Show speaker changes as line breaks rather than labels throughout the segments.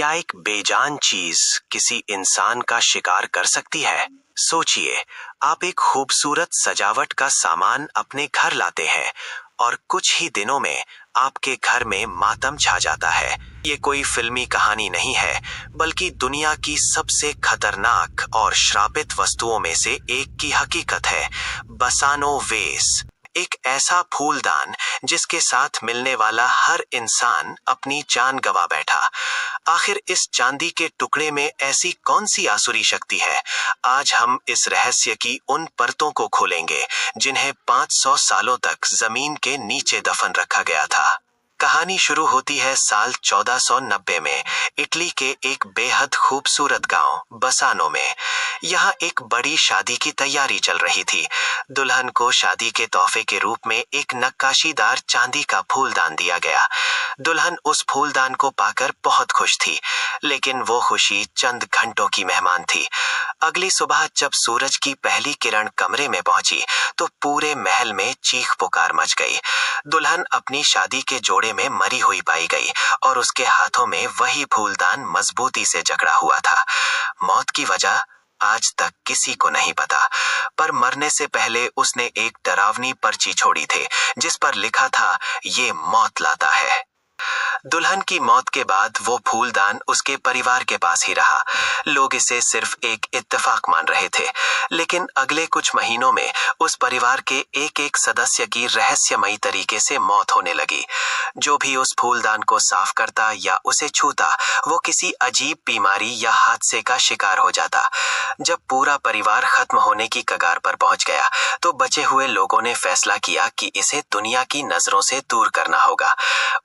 क्या एक बेजान चीज किसी इंसान का शिकार कर सकती है? सोचिए, आप एक खूबसूरत सजावट का सामान अपने घर लाते हैं और कुछ ही दिनों में आपके घर में मातम छा जाता है। ये कोई फिल्मी कहानी नहीं है, बल्कि दुनिया की सबसे खतरनाक और श्रापित वस्तुओं में से एक की हकीकत है। बसानो वेस, एक ऐसा फूलदान जिसके साथ मिलने वाला हर इंसान अपनी जान गंवा बैठा। आखिर इस चांदी के टुकड़े में ऐसी कौन सी आसुरी शक्ति है? आज हम इस रहस्य की उन परतों को खोलेंगे जिन्हें 500 सालों तक जमीन के नीचे दफन रखा गया था। कहानी शुरू होती है साल 1490 में इटली के एक बेहद खूबसूरत गांव बसानो में। यहाँ एक बड़ी शादी की तैयारी चल रही थी। दुल्हन को शादी के तोहफे के रूप में एक नक्काशीदार चांदी का फूलदान दिया गया। दुल्हन उस फूलदान को पाकर बहुत खुश थी, लेकिन वो खुशी चंद घंटों की मेहमान थी। अगली सुबह जब सूरज की पहली किरण कमरे में पहुंची तो पूरे महल में चीख पुकार मच गई। दुल्हन अपनी शादी के जोड़े में मरी हुई पाई गई और उसके हाथों में वही फूलदान मजबूती से जकड़ा हुआ था। मौत की वजह आज तक किसी को नहीं पता, पर मरने से पहले उसने एक डरावनी पर्ची छोड़ी थी जिस पर लिखा था, ये मौत लाता है। दुल्हन की मौत के बाद वो फूलदान उसके परिवार के पास ही रहा। लोग इसे सिर्फ एक इत्तेफाक मान रहे थे, लेकिन अगले कुछ महीनों में उस परिवार के एक एक सदस्य की रहस्यमयी तरीके से मौत होने लगी। जो भी उस फूलदान को साफ करता या उसे छूता, वो किसी अजीब बीमारी या हादसे का शिकार हो जाता। जब पूरा परिवार खत्म होने की कगार पर पहुंच गया, तो बचे हुए लोगों ने फैसला किया कि इसे दुनिया की नजरों से दूर करना होगा।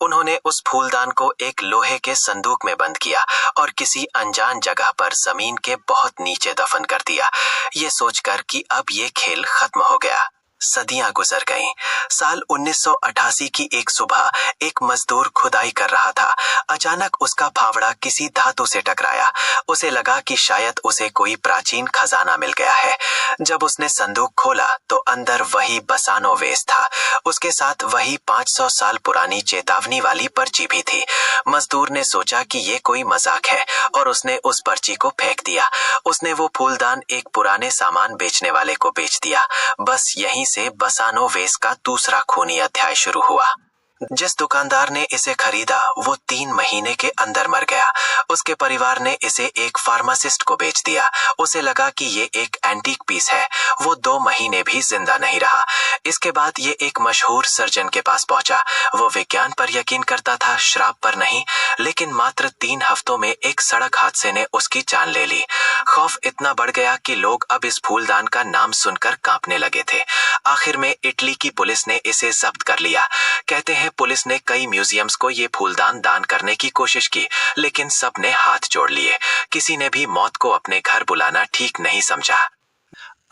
उन्होंने उस फूलदान को एक लोहे के संदूक में बंद किया और किसी अनजान जगह पर जमीन के बहुत नीचे दफन कर दिया, ये सोचकर कि अब ये खेल खत्म हो गया। सदियां गुजर गईं। साल 1988 की एक सुबह एक मजदूर खुदाई कर रहा था। अचानक उसका फावड़ा किसी धातु से टकराया। उसे लगा कि शायद उसे कोई प्राचीन खजाना मिल गया है। जब उसने संदूक खोला तो अंदर वही बसानो वेस था। उसके साथ वही 500 साल पुरानी चेतावनी वाली पर्ची भी थी। मजदूर ने सोचा कि ये कोई मजाक है और उसने उस पर्ची को फेंक दिया। उसने वो फूलदान एक पुराने सामान बेचने वाले को बेच दिया। बस यहीं से बसानो वेस का दूसरा खूनी अध्याय शुरू हुआ। जिस दुकानदार ने इसे खरीदा वो 3 महीने के अंदर मर गया। उसके परिवार ने इसे एक फार्मासिस्ट को बेच दिया। उसे लगा कि ये एक एंटीक पीस है। वो 2 महीने भी जिंदा नहीं रहा। इसके बाद ये एक मशहूर सर्जन के पास पहुंचा। वो विज्ञान पर यकीन करता था, श्राप पर नहीं। लेकिन मात्र 3 हफ्तों में एक सड़क हादसे ने उसकी जान ले ली। खौफ इतना बढ़ गया कि लोग अब इस फूलदान का नाम सुनकर कांपने लगे थे। आखिर में इटली की पुलिस ने इसे जब्त कर लिया। कहते हैं पुलिस ने कई म्यूजियम्स को ये फूलदान दान करने की कोशिश की, लेकिन सब ने हाथ जोड़ लिए। किसी ने भी मौत को अपने घर बुलाना ठीक नहीं समझा।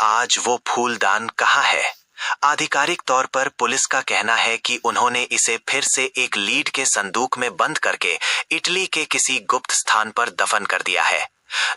आज वो फूलदान कहाँ है? आधिकारिक तौर पर पुलिस का कहना है कि उन्होंने इसे फिर से एक लीड के संदूक में बंद करके इटली के किसी गुप्त स्थान पर दफन कर दिया है।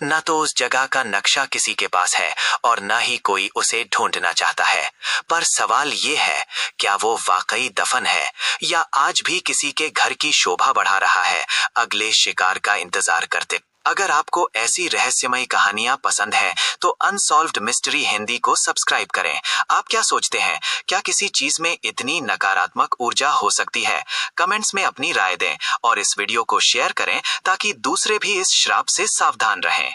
न तो उस जगह का नक्शा किसी के पास है और न ही कोई उसे ढूंढना चाहता है। पर सवाल ये है, क्या वो वाकई दफन है या आज भी किसी के घर की शोभा बढ़ा रहा है, अगले शिकार का इंतजार करते? अगर आपको ऐसी रहस्यमयी कहानियां पसंद हैं, तो अनसॉल्व्ड मिस्ट्री हिंदी को सब्सक्राइब करें। आप क्या सोचते हैं, क्या किसी चीज में इतनी नकारात्मक ऊर्जा हो सकती है? कमेंट्स में अपनी राय दें और इस वीडियो को शेयर करें ताकि दूसरे भी इस श्राप से सावधान रहें।